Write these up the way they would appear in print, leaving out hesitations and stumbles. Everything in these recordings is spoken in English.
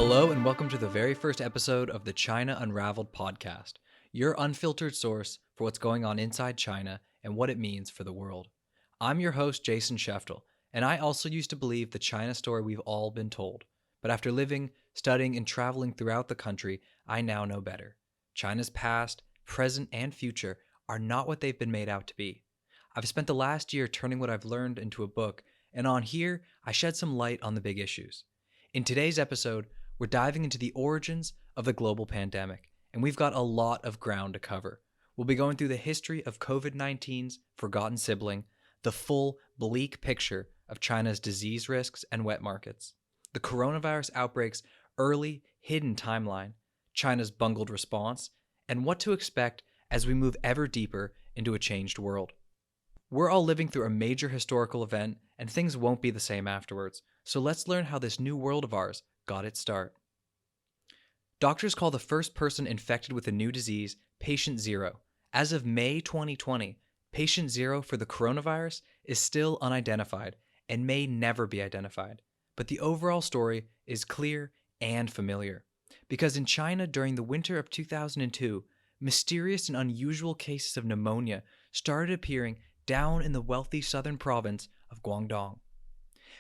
Hello, and welcome to the very first episode of the China Unraveled podcast, your unfiltered source for what's going on inside China and what it means for the world. I'm your host, Jason Scheftel, and I also used to believe the China story we've all been told. But after living, studying, and traveling throughout the country, I now know better. China's past, present, and future are not what they've been made out to be. I've spent the last year turning what I've learned into a book, and on here, I shed some light on the big issues. In today's episode, we're diving into the origins of the global pandemic, and we've got a lot of ground to cover. We'll be going through the history of COVID-19's forgotten sibling, the full, bleak picture of China's disease risks and wet markets, the coronavirus outbreak's early, hidden timeline, China's bungled response, and what to expect as we move ever deeper into a changed world. We're all living through a major historical event, and things won't be the same afterwards, so let's learn how this new world of ours got its start. Doctors call the first person infected with a new disease Patient Zero. As of May 2020, Patient Zero for the coronavirus is still unidentified and may never be identified. But the overall story is clear and familiar. Because in China during the winter of 2002, mysterious and unusual cases of pneumonia started appearing down in the wealthy southern province of Guangdong.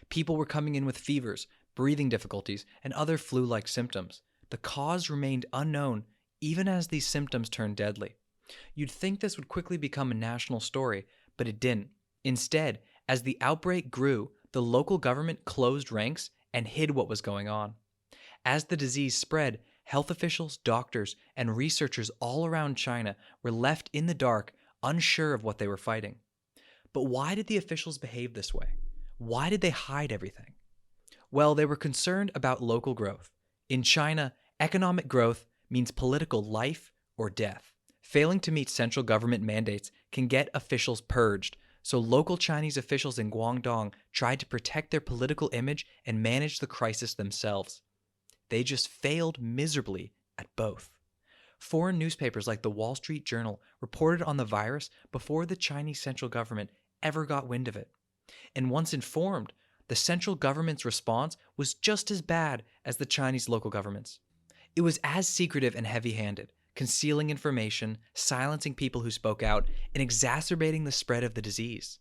People were coming in with fevers, breathing difficulties, and other flu-like symptoms. The cause remained unknown even as these symptoms turned deadly. You'd think this would quickly become a national story, but it didn't. Instead, as the outbreak grew, the local government closed ranks and hid what was going on. As the disease spread, health officials, doctors, and researchers all around China were left in the dark, unsure of what they were fighting. But why did the officials behave this way? Why did they hide everything? Well, they were concerned about local growth. In China, economic growth means political life or death. Failing to meet central government mandates can get officials purged, so local Chinese officials in Guangdong tried to protect their political image and manage the crisis themselves. They just failed miserably at both. Foreign newspapers like the Wall Street Journal reported on the virus before the Chinese central government ever got wind of it. And once informed, the central government's response was just as bad as the Chinese local government's. It was as secretive and heavy-handed, concealing information, silencing people who spoke out, and exacerbating the spread of the disease.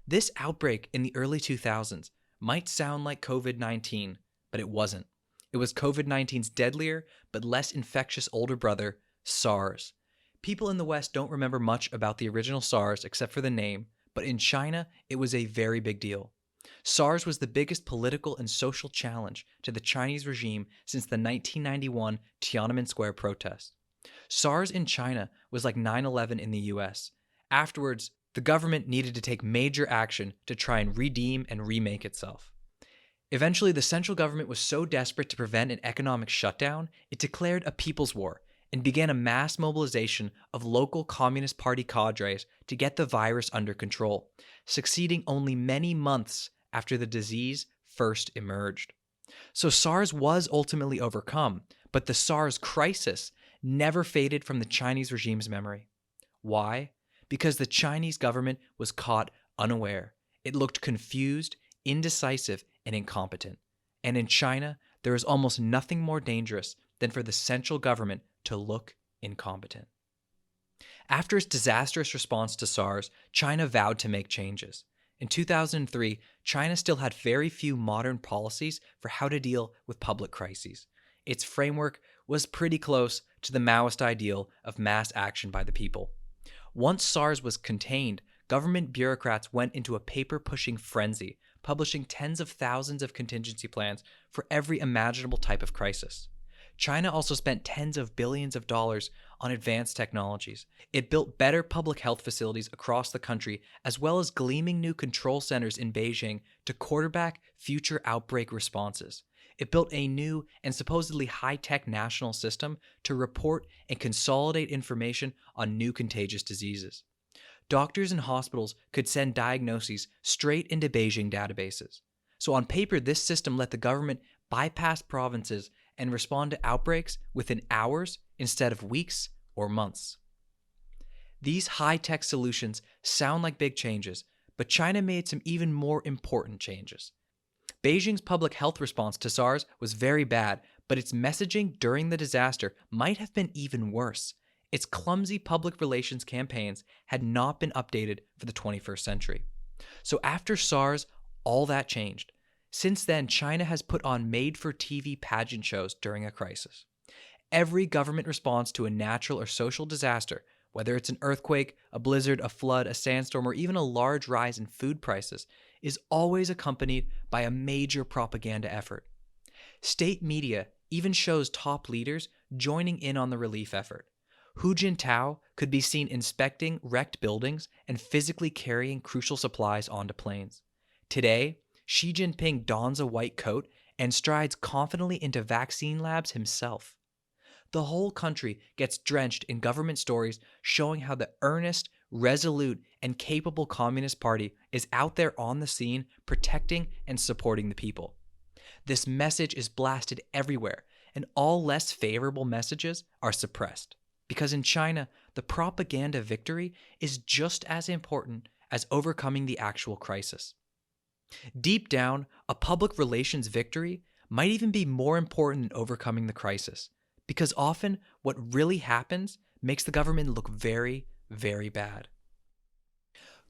This outbreak in the early 2000s might sound like COVID-19, but it wasn't. It was COVID-19's deadlier but less infectious older brother, SARS. People in the West don't remember much about the original SARS except for the name, but in China, it was a very big deal. SARS was the biggest political and social challenge to the Chinese regime since the 1991 Tiananmen Square protests. SARS in China was like 9/11 in the US. Afterwards, the government needed to take major action to try and redeem and remake itself. Eventually, the central government was so desperate to prevent an economic shutdown, it declared a people's war and began a mass mobilization of local Communist Party cadres to get the virus under control, succeeding only many months after the disease first emerged. So SARS was ultimately overcome, but the SARS crisis never faded from the Chinese regime's memory. Why? Because the Chinese government was caught unaware. It looked confused, indecisive, and incompetent. And in China, there is almost nothing more dangerous than for the central government to look incompetent. After its disastrous response to SARS, China vowed to make changes. In 2003, China still had very few modern policies for how to deal with public crises. Its framework was pretty close to the Maoist ideal of mass action by the people. Once SARS was contained, government bureaucrats went into a paper-pushing frenzy, publishing tens of thousands of contingency plans for every imaginable type of crisis. China also spent tens of billions of dollars on advanced technologies. It built better public health facilities across the country, as well as gleaming new control centers in Beijing to quarterback future outbreak responses. It built a new and supposedly high-tech national system to report and consolidate information on new contagious diseases. Doctors and hospitals could send diagnoses straight into Beijing databases. So on paper, this system let the government bypass provinces and respond to outbreaks within hours instead of weeks or months. These high-tech solutions sound like big changes, but China made some even more important changes. Beijing's public health response to SARS was very bad, But its messaging during the disaster might have been even worse. Its clumsy public relations campaigns had not been updated for the 21st century. So after SARS, all that changed. Since then, China has put on made-for-TV pageant shows during a crisis. Every government response to a natural or social disaster, whether it's an earthquake, a blizzard, a flood, a sandstorm, or even a large rise in food prices, is always accompanied by a major propaganda effort. State media even shows top leaders joining in on the relief effort. Hu Jintao could be seen inspecting wrecked buildings and physically carrying crucial supplies onto planes. Today, Xi Jinping dons a white coat and strides confidently into vaccine labs himself. The whole country gets drenched in government stories showing how the earnest, resolute, and capable Communist Party is out there on the scene protecting and supporting the people. This message is blasted everywhere, and all less favorable messages are suppressed. Because in China, the propaganda victory is just as important as overcoming the actual crisis. Deep down, a public relations victory might even be more important than overcoming the crisis, because often what really happens makes the government look very, very bad.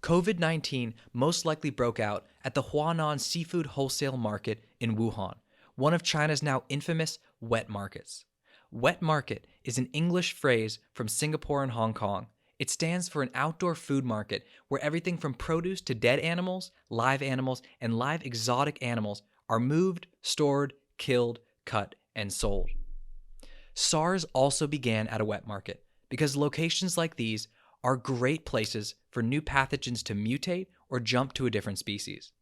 COVID-19 most likely broke out at the Huanan seafood wholesale market in Wuhan, one of China's now infamous wet markets. Wet market is an English phrase from Singapore and Hong Kong. It stands for an outdoor food market where everything from produce to dead animals, and live exotic animals are moved, stored, killed, cut, and sold. SARS also began at a wet market because locations like these are great places for new pathogens to mutate or jump to a different species.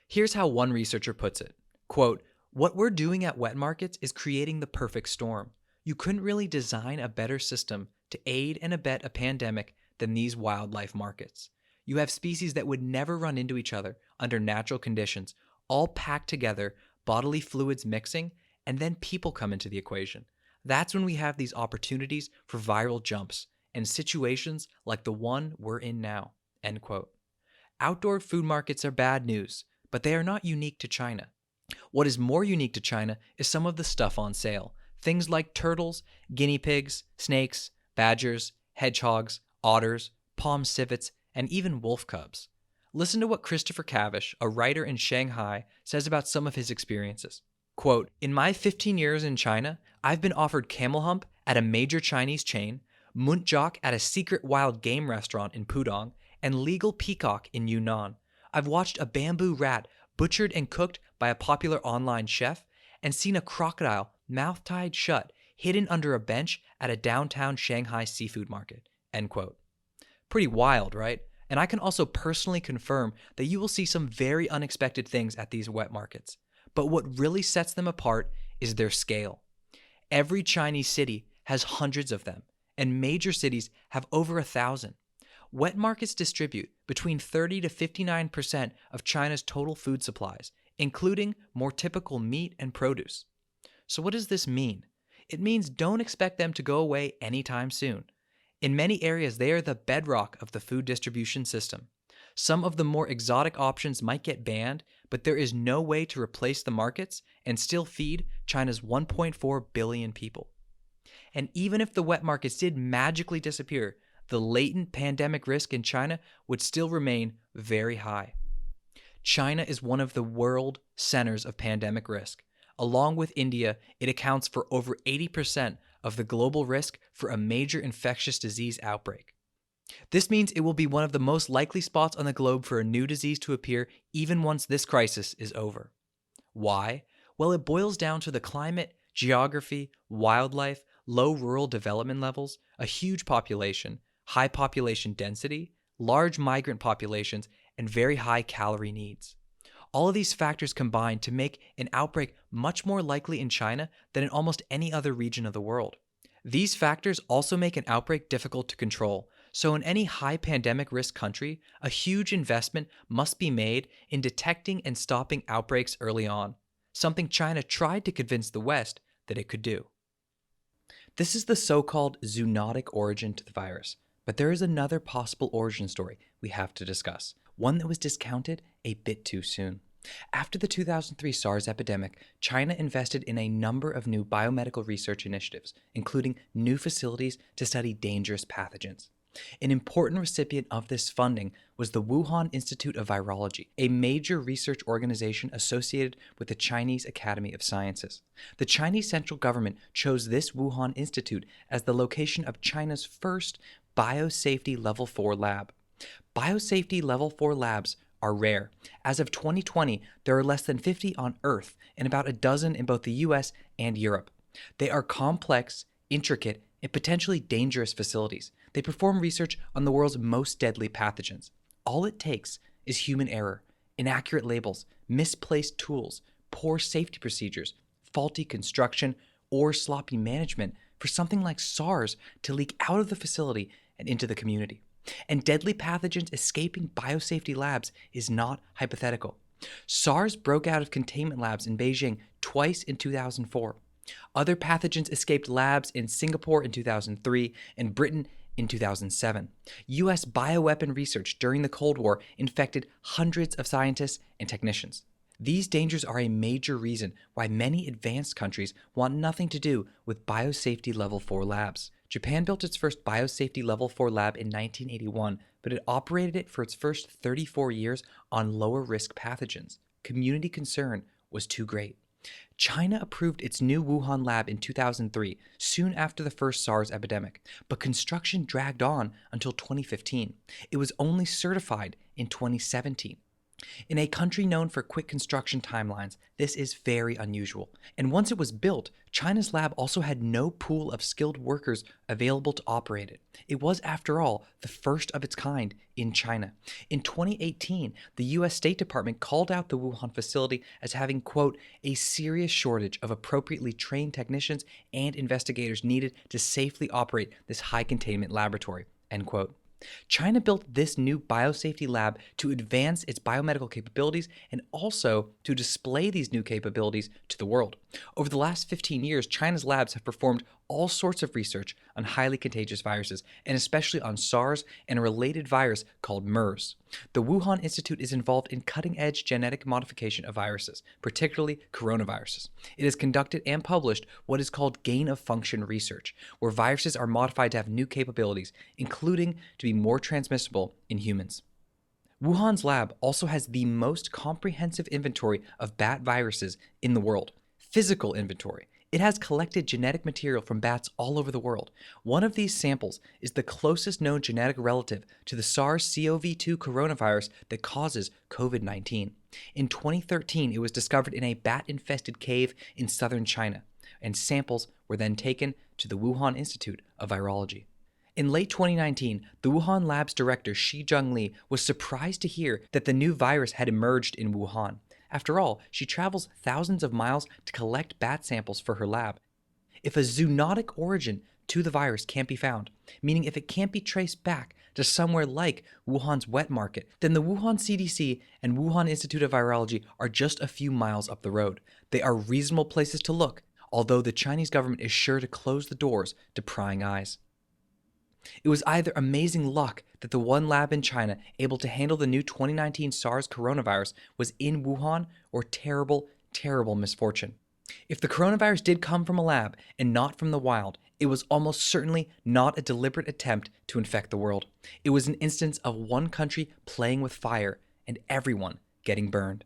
Here's how one researcher puts it, quote, "What we're doing at wet markets is creating the perfect storm. You couldn't really design a better system to aid and abet a pandemic than these wildlife markets. You have species that would never run into each other under natural conditions, all packed together, bodily fluids mixing, and then people come into the equation. That's when we have these opportunities for viral jumps and situations like the one we're in now." End quote. Outdoor food markets are bad news, but they are not unique to China. What is more unique to China is some of the stuff on sale. Things like turtles, guinea pigs, snakes, badgers, hedgehogs, otters, palm civets, and even wolf cubs. Listen to what Christopher Cavish, a writer in Shanghai, says about some of his experiences. Quote, "In my 15 years in China, I've been offered camel hump at a major Chinese chain, muntjac at a secret wild game restaurant in Pudong, and legal peacock in Yunnan. I've watched a bamboo rat butchered and cooked by a popular online chef, and seen a crocodile, mouth tied shut, hidden under a bench at a downtown Shanghai seafood market." End quote. Pretty wild, right? And I can also personally confirm that you will see some very unexpected things at these wet markets. But what really sets them apart is their scale. Every Chinese city has hundreds of them, and major cities have over 1,000. Wet markets distribute between 30 to 59% of China's total food supplies, including more typical meat and produce. So what does this mean? It means don't expect them to go away anytime soon. In many areas, they are the bedrock of the food distribution system. Some of the more exotic options might get banned, but there is no way to replace the markets and still feed China's 1.4 billion people. And even if the wet markets did magically disappear, the latent pandemic risk in China would still remain very high. China is one of the world centers of pandemic risk. Along with India, it accounts for over 80% of the global risk for a major infectious disease outbreak. This means it will be one of the most likely spots on the globe for a new disease to appear even once this crisis is over. Why? Well, it boils down to the climate, geography, wildlife, low rural development levels, a huge population, high population density, large migrant populations, and very high calorie needs. All of these factors combine to make an outbreak much more likely in China than in almost any other region of the world. These factors also make an outbreak difficult to control. So in any high pandemic risk country, a huge investment must be made in detecting and stopping outbreaks early on, something China tried to convince the West that it could do. This is the so-called zoonotic origin to the virus, but there is another possible origin story we have to discuss, one that was discounted a bit too soon. After the 2003 SARS epidemic, China invested in a number of new biomedical research initiatives, including new facilities to study dangerous pathogens. An important recipient of this funding was the Wuhan Institute of Virology, a major research organization associated with the Chinese Academy of Sciences. The Chinese central government chose this Wuhan Institute as the location of China's first Biosafety Level 4 lab. Biosafety Level 4 labs are rare. As of 2020, there are less than 50 on Earth and about a dozen in both the US and Europe. They are complex, intricate, and potentially dangerous facilities. They perform research on the world's most deadly pathogens. All it takes is human error, inaccurate labels, misplaced tools, poor safety procedures, faulty construction, or sloppy management for something like SARS to leak out of the facility and into the community. And deadly pathogens escaping biosafety labs is not hypothetical. SARS broke out of containment labs in Beijing twice in 2004. Other pathogens escaped labs in Singapore in 2003 and Britain in 2007. U.S. bioweapon research during the Cold War infected hundreds of scientists and technicians. These dangers are a major reason why many advanced countries want nothing to do with Biosafety Level 4 labs. Japan built its first Biosafety Level 4 lab in 1981, but it operated it for its first 34 years on lower risk pathogens. Community concern was too great. China approved its new Wuhan lab in 2003, soon after the first SARS epidemic, but construction dragged on until 2015. It was only certified in 2017. In a country known for quick construction timelines, this is very unusual. And once it was built, China's lab also had no pool of skilled workers available to operate it. It was, after all, the first of its kind in China. In 2018, the US State Department called out the Wuhan facility as having, quote, a serious shortage of appropriately trained technicians and investigators needed to safely operate this high containment laboratory, end quote. China built this new biosafety lab to advance its biomedical capabilities and also to display these new capabilities to the world. Over the last 15 years, China's labs have performed all sorts of research on highly contagious viruses, and especially on SARS and a related virus called MERS. The Wuhan Institute is involved in cutting-edge genetic modification of viruses, particularly coronaviruses. It has conducted and published what is called gain-of-function research, where viruses are modified to have new capabilities, including to be more transmissible in humans. Wuhan's lab also has the most comprehensive inventory of bat viruses in the world. Physical inventory. It has collected genetic material from bats all over the world. One of these samples is the closest known genetic relative to the SARS-CoV-2 coronavirus that causes COVID-19. In 2013, it was discovered in a bat-infested cave in southern China, and samples were then taken to the Wuhan Institute of Virology. In late 2019, the Wuhan lab's director Shi Zhengli was surprised to hear that the new virus had emerged in Wuhan. After all, she travels thousands of miles to collect bat samples for her lab. If a zoonotic origin to the virus can't be found, meaning if it can't be traced back to somewhere like Wuhan's wet market, then the Wuhan CDC and Wuhan Institute of Virology are just a few miles up the road. They are reasonable places to look, although the Chinese government is sure to close the doors to prying eyes. It was either amazing luck that the one lab in China able to handle the new 2019 SARS coronavirus was in Wuhan, or terrible, terrible misfortune. If the coronavirus did come from a lab and not from the wild, it was almost certainly not a deliberate attempt to infect the world. It was an instance of one country playing with fire and everyone getting burned.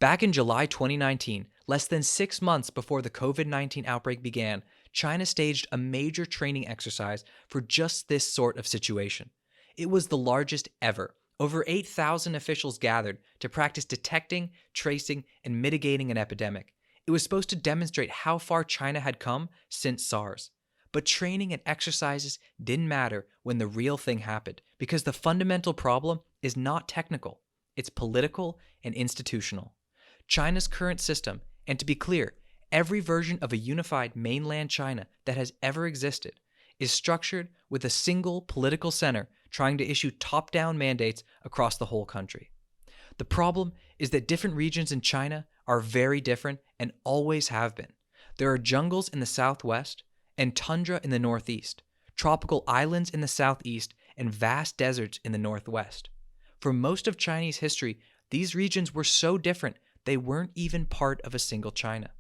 Back in July 2019, less than 6 months before the COVID-19 outbreak began, China staged a major training exercise for just this sort of situation. It was the largest ever. Over 8,000 officials gathered to practice detecting, tracing, and mitigating an epidemic. It was supposed to demonstrate how far China had come since SARS. But training and exercises didn't matter when the real thing happened, because the fundamental problem is not technical, it's political and institutional. China's current system, and to be clear, every version of a unified mainland China that has ever existed, is structured with a single political center trying to issue top-down mandates across the whole country. The problem is that different regions in China are very different and always have been. There are jungles in the southwest and tundra in the northeast, tropical islands in the southeast, and vast deserts in the northwest. For most of Chinese history, These regions were so different, they weren't even part of a single China.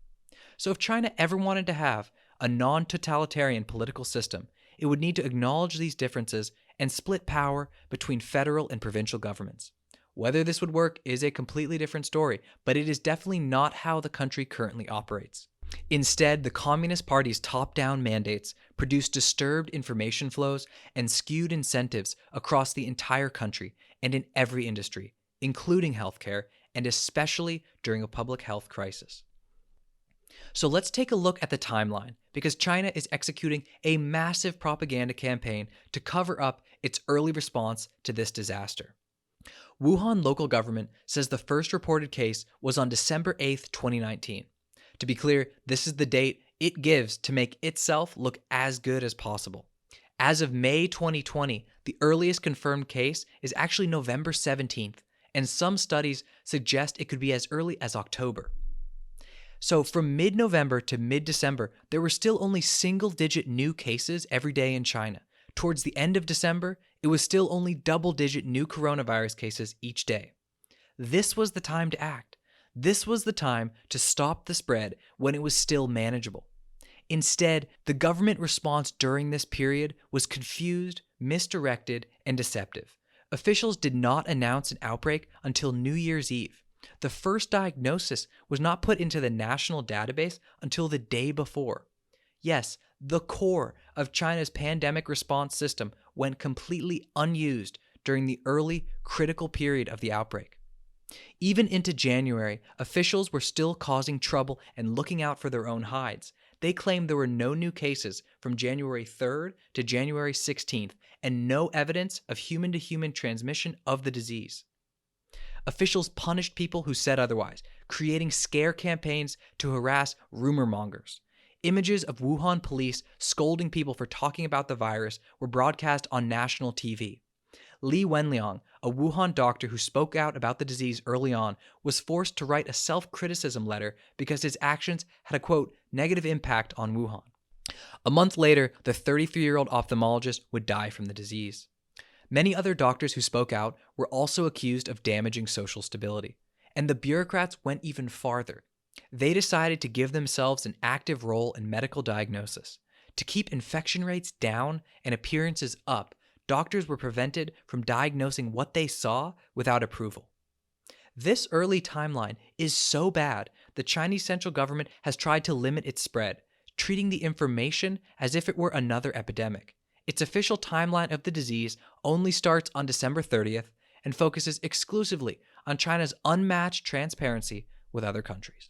So if China ever wanted to have a non-totalitarian political system, it would need to acknowledge these differences and split power between federal and provincial governments. Whether this would work is a completely different story, but it is definitely not how the country currently operates. Instead, the Communist Party's top-down mandates produce disturbed information flows and skewed incentives across the entire country and in every industry, including healthcare, and especially during a public health crisis. So let's take a look at the timeline, because China is executing a massive propaganda campaign to cover up its early response to this disaster. Wuhan local government says the first reported case was on December 8th, 2019. To be clear, this is the date it gives to make itself look as good as possible. As of May 2020, the earliest confirmed case is actually November 17th, and some studies suggest it could be as early as October. So from mid-November to mid-December, there were still only single-digit new cases every day in China. Towards the end of December, it was still only double-digit new coronavirus cases each day. This was the time to act. This was the time to stop the spread when it was still manageable. Instead, the government response during this period was confused, misdirected, and deceptive. Officials did not announce an outbreak until New Year's Eve. The first diagnosis was not put into the national database until the day before. Yes, the core of China's pandemic response system went completely unused during the early, critical period of the outbreak. Even into January, officials were still causing trouble and looking out for their own hides. They claimed there were no new cases from January 3rd to January 16th and no evidence of human-to-human transmission of the disease. Officials punished people who said otherwise, creating scare campaigns to harass rumor mongers. Images of Wuhan police scolding people for talking about the virus were broadcast on national TV. Li Wenliang, a Wuhan doctor who spoke out about the disease early on, was forced to write a self-criticism letter because his actions had a, quote, negative impact on Wuhan. A month later, the 33-year-old ophthalmologist would die from the disease. Many other doctors who spoke out were also accused of damaging social stability. And the bureaucrats went even farther. They decided to give themselves an active role in medical diagnosis. To keep infection rates down and appearances up, doctors were prevented from diagnosing what they saw without approval. This early timeline is so bad, the Chinese central government has tried to limit its spread, treating the information as if it were another epidemic. Its official timeline of the disease only starts on December 30th and focuses exclusively on China's unmatched transparency with other countries.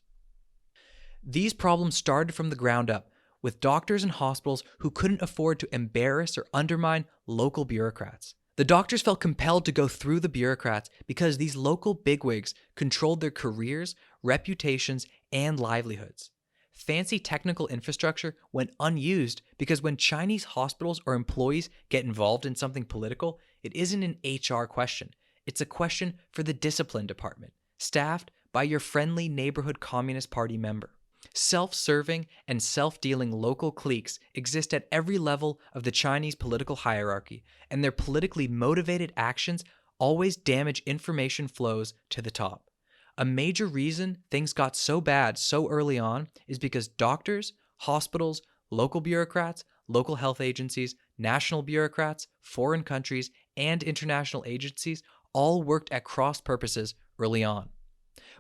These problems started from the ground up, with doctors and hospitals who couldn't afford to embarrass or undermine local bureaucrats. The doctors felt compelled to go through the bureaucrats because these local bigwigs controlled their careers, reputations, and livelihoods. Fancy technical infrastructure went unused because when Chinese hospitals or employees get involved in something political, it isn't an HR question. It's a question for the discipline department, staffed by your friendly neighborhood Communist Party member. Self-serving and self-dealing local cliques exist at every level of the Chinese political hierarchy, and their politically motivated actions always damage information flows to the top. A major reason things got so bad so early on is because doctors, hospitals, local bureaucrats, local health agencies, national bureaucrats, foreign countries, and international agencies all worked at cross purposes early on.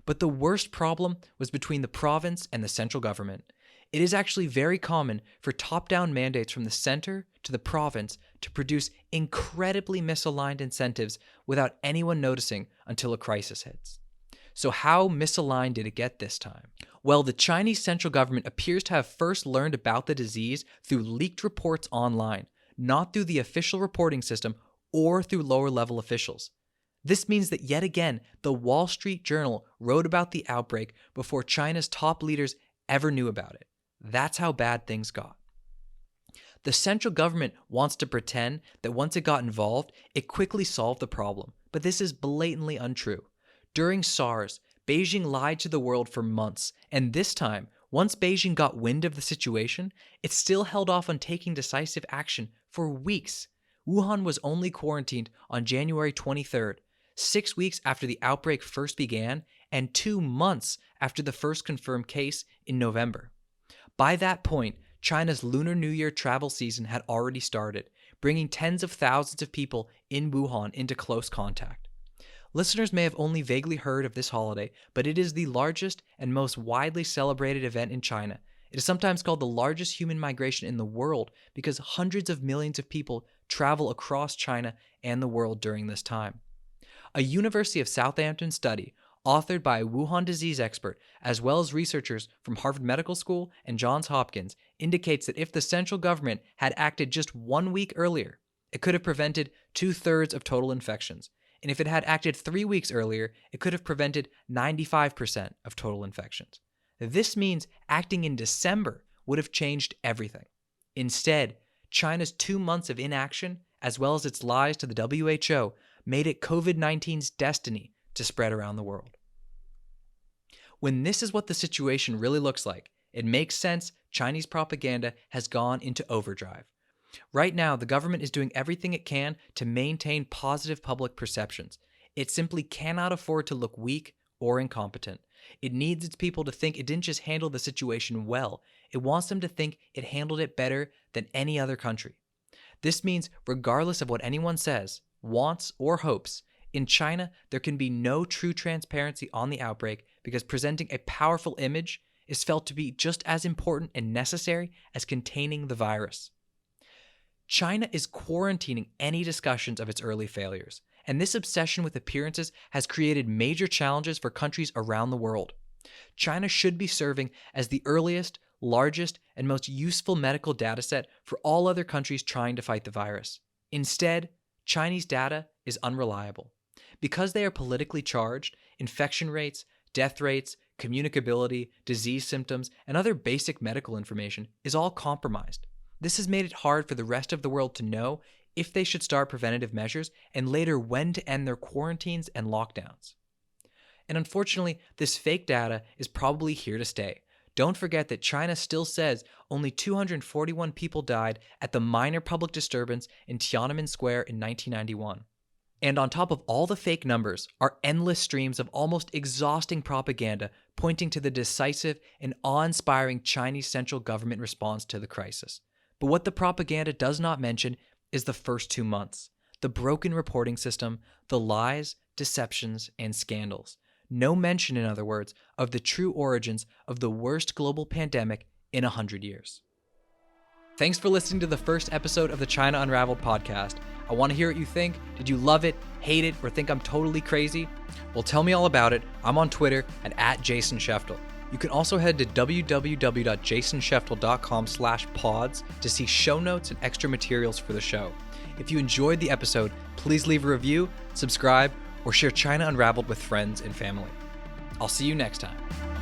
But the worst problem was between the province and the central government. It is actually very common for top-down mandates from the center to the province to produce incredibly misaligned incentives without anyone noticing until a crisis hits. So how misaligned did it get this time? Well, the Chinese central government appears to have first learned about the disease through leaked reports online, not through the official reporting system or through lower-level officials. This means that yet again, the Wall Street Journal wrote about the outbreak before China's top leaders ever knew about it. That's how bad things got. The central government wants to pretend that once it got involved, it quickly solved the problem, but this is blatantly untrue. During SARS, Beijing lied to the world for months, and this time, once Beijing got wind of the situation, it still held off on taking decisive action for weeks. Wuhan was only quarantined on January 23rd, 6 weeks after the outbreak first began, and 2 months after the first confirmed case in November. By that point, China's Lunar New Year travel season had already started, bringing tens of thousands of people in Wuhan into close contact. Listeners may have only vaguely heard of this holiday, but it is the largest and most widely celebrated event in China. It is sometimes called the largest human migration in the world because hundreds of millions of people travel across China and the world during this time. A University of Southampton study, authored by a Wuhan disease expert, as well as researchers from Harvard Medical School and Johns Hopkins, indicates that if the central government had acted just 1 week earlier, it could have prevented 2/3 of total infections. And if it had acted 3 weeks earlier, it could have prevented 95% of total infections. This means acting in December would have changed everything. Instead, China's 2 months of inaction, as well as its lies to the WHO, made it COVID-19's destiny to spread around the world. When this is what the situation really looks like, it makes sense Chinese propaganda has gone into overdrive. Right now, the government is doing everything it can to maintain positive public perceptions. It simply cannot afford to look weak or incompetent. It needs its people to think it didn't just handle the situation well, it wants them to think it handled it better than any other country. This means, regardless of what anyone says, wants, or hopes, in China, there can be no true transparency on the outbreak because presenting a powerful image is felt to be just as important and necessary as containing the virus. China is quarantining any discussions of its early failures, and this obsession with appearances has created major challenges for countries around the world. China should be serving as the earliest, largest, and most useful medical dataset for all other countries trying to fight the virus. Instead, Chinese data is unreliable. Because they are politically charged, infection rates, death rates, communicability, disease symptoms, and other basic medical information is all compromised. This has made it hard for the rest of the world to know if they should start preventative measures and later when to end their quarantines and lockdowns. And unfortunately, this fake data is probably here to stay. Don't forget that China still says only 241 people died at the minor public disturbance in Tiananmen Square in 1991. And on top of all the fake numbers are endless streams of almost exhausting propaganda pointing to the decisive and awe-inspiring Chinese central government response to the crisis. But what the propaganda does not mention is the first 2 months, the broken reporting system, the lies, deceptions, and scandals. No mention, in other words, of the true origins of the worst global pandemic in 100 years. Thanks for listening to the first episode of the China Unraveled podcast. I want to hear what you think. Did you love it, hate it, or think I'm totally crazy? Well, tell me all about it. I'm on Twitter at Jason Sheftel. You can also head to www.jasonsheftel.com/pods to see show notes and extra materials for the show. If you enjoyed the episode, please leave a review, subscribe, or share China Unraveled with friends and family. I'll see you next time.